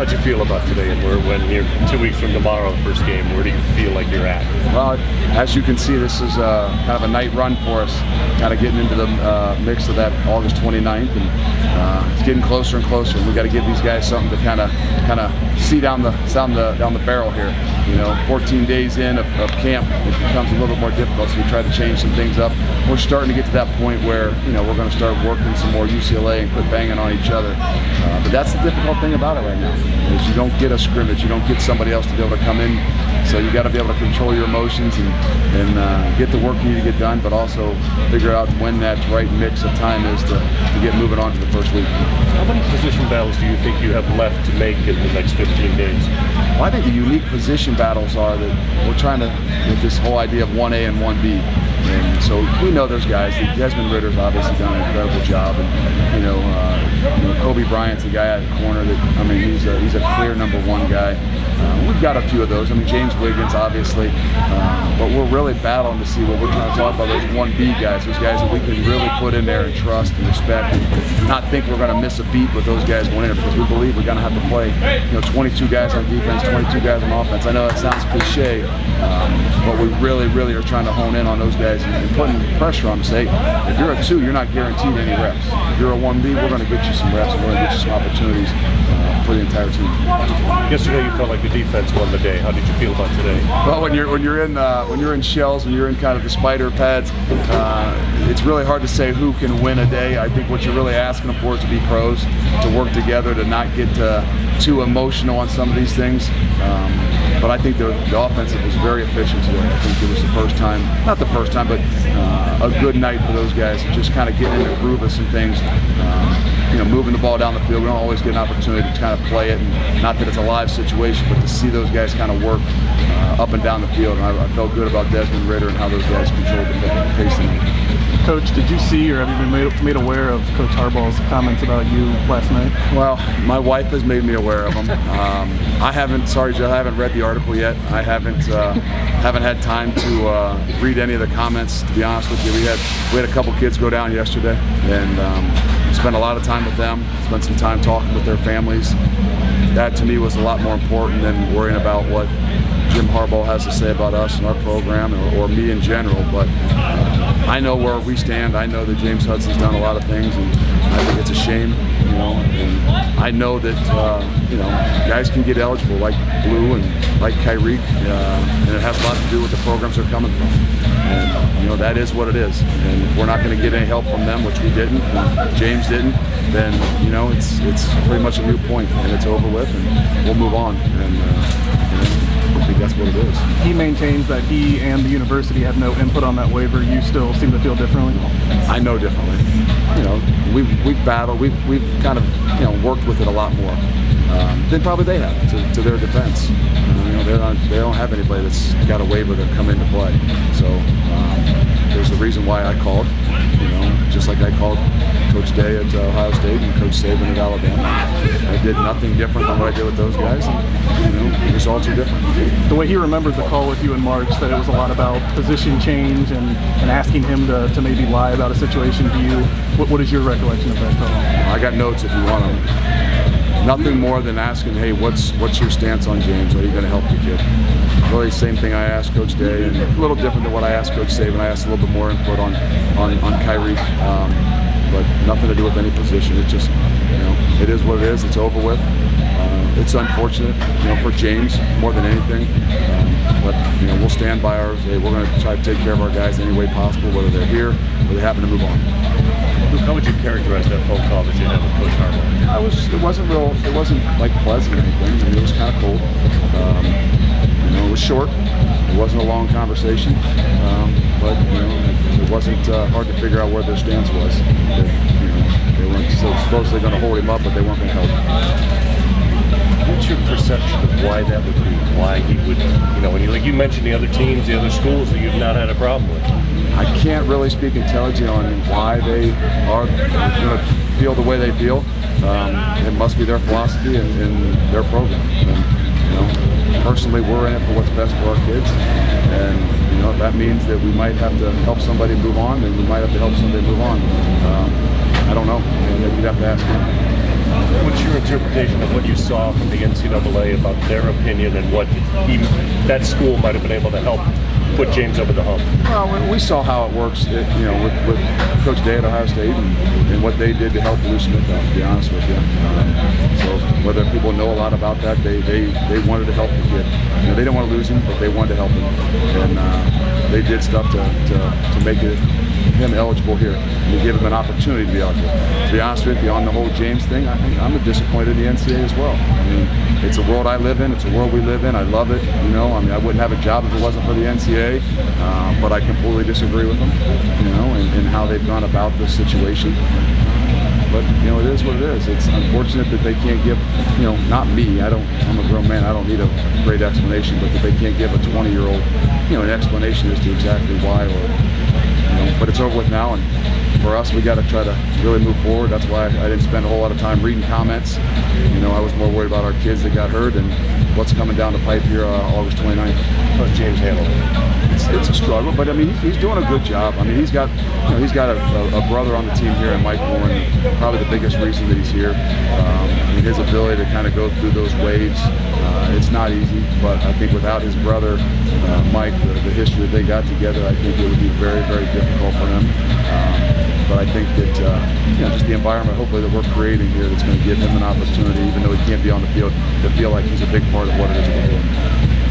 How'd you feel about today, and when you're 2 weeks from tomorrow, first game, where do you feel like you're at? Well, as you can see, this is kind of a night run for us, kind of getting into the mix of that August 29th, and it's getting closer and closer. We got to give these guys something to kind of see down the barrel here. 14 days in of camp, it becomes a little bit more difficult, so we try to change some things up. We're starting to get to that point where we're going to start working some more UCLA and quit banging on each other. But that's the difficult thing about it right now, is you don't get a scrimmage, you don't get somebody else to be able to come in. So you got to be able to control your emotions and get the work you need to get done, but also figure out when that right mix of time is to get moving on to the first week. How many position battles do you think you have left to make in the next 15 days? Well, I think the unique position battles are that we're trying to get this whole idea of 1A and 1B. And so we know those guys. Desmond Ritter's obviously done an incredible job, and Kobe Bryant's a guy at the corner that he's a clear #1 guy. We've got a few of those. James Wiggins, obviously, but we're really battling to see what we're trying to talk about. Those 1B guys, those guys that we can really put in there and trust and respect, and not think we're going to miss a beat with those guys going in, because we believe we're going to have to play 22 guys on defense, 22 guys on offense. I know that sounds cliche, but we really are trying to hone in on those guys and putting pressure on them to say, if you're a 2, you're not guaranteed any reps. If you're a 1B, we're going to get you some reps, and we're going to get you some opportunities for the entire team. Yesterday you felt like the defense won the day. How did you feel about today? Well, when you're in shells, when you're in kind of the spider pads, it's really hard to say who can win a day. I think what you're really asking them for is to be pros, to work together, to not get too emotional on some of these things. But I think the offensive was very efficient today. I think it was the first time, not the first time, but a good night for those guys, just kind of getting in the groove of some things. Moving the ball down the field. We don't always get an opportunity to kind of play it, and not that it's a live situation, but to see those guys kind of work up and down the field. And I felt good about Desmond Ritter and how those guys controlled the pace tonight. Coach, did you see or have you been made aware of Coach Harbaugh's comments about you last night? Well, my wife has made me aware of them. I haven't. Sorry, Joe, I haven't read the article yet. I haven't had time to read any of the comments. To be honest with you, we had a couple kids go down yesterday, and spent a lot of time with them. Spent some time talking with their families. That to me was a lot more important than worrying about what Jim Harbaugh has to say about us and our program, or me in general. But I know where we stand. I know that James Hudson's done a lot of things, and I think it's a shame. And I know that guys can get eligible like Blue and like Kyrie, and it has a lot to do with the programs they're coming from. And that is what it is. And if we're not going to get any help from them, which we didn't, and James didn't, then it's pretty much a new point, and it's over with, and we'll move on. And I think that's what it is. He maintains that he and the university have no input on that waiver. You still seem to feel differently? I know differently. We've battled. We've kind of worked with it a lot more than probably they have. To their defense, they don't have anybody that's got a waiver to come into play. So there's a reason why I called. Just like I called Coach Day at Ohio State and Coach Saban at Alabama. I did nothing different than what I did with those guys, and the results are different. The way he remembered the call with you in March, that it was a lot about position change and asking him to maybe lie about a situation to you. What is your recollection of that call? I got notes if you want them. Nothing more than asking, hey, what's your stance on James? Are you going to help the kid? Really, same thing I asked Coach Day, and a little different than what I asked Coach Saban. I asked a little bit more input on Kyrie, but nothing to do with any position. It's just, it is what it is. It's over with. It's unfortunate, for James more than anything. But we'll stand by ours. Hey, we're going to try to take care of our guys any way possible, whether they're here or they happen to move on. How would you characterize that phone call that you had with Coach Harbaugh? It wasn't like pleasant or anything. It was kind of cold. It was short. It wasn't a long conversation, but it wasn't hard to figure out where their stance was. They weren't supposedly going to hold him up, but they weren't going to help. What's your perception of why that would be? Why he would, when you mentioned the other teams, the other schools that you've not had a problem with? I can't really speak intelligently on why they are going to feel the way they feel. It must be their philosophy and their program. And, personally, we're in it for what's best for our kids. And, if that means that we might have to help somebody move on, then we might have to help somebody move on. I don't know. You'd have to ask them. What's your interpretation of what you saw from the NCAA about their opinion and what that school might have been able to help put James over the hump? Well, we saw how it works, with Coach Day at Ohio State and what they did to help Lou Smith out, to be honest with you. So whether people know a lot about that, they wanted to help the kid. They didn't want to lose him, but they wanted to help him. And they did stuff to make him eligible here and give him an opportunity to be eligible. To be honest with you, on the whole James thing, I'm disappointed in the NCAA as well. I mean, it's a world I live in. It's a world we live in. I love it. I wouldn't have a job if it wasn't for the NCAA. But I completely disagree with them, and how they've gone about this situation. But it is what it is. It's unfortunate that they can't give, not me. I'm a grown man. I don't need a great explanation, but that they can't give a 20-year-old, an explanation as to exactly why. But it's over with now, and for us, we got to try to really move forward. That's why I didn't spend a whole lot of time reading comments. I was more worried about our kids that got hurt and what's coming down the pipe here August 29th. How James handled it? It's a struggle, but I mean he's doing a good job. I mean he's got a brother on the team here, and Mike Warren, probably the biggest reason that he's here. His ability to kind of go through those waves, it's not easy. But I think without his brother Mike, the history that they got together, I think it would be very, very difficult for him. But I think that just the environment, hopefully, that we're creating here, that's going to give him an opportunity, even though he can't be on the field, to feel like he's a big part of what it is we're doing.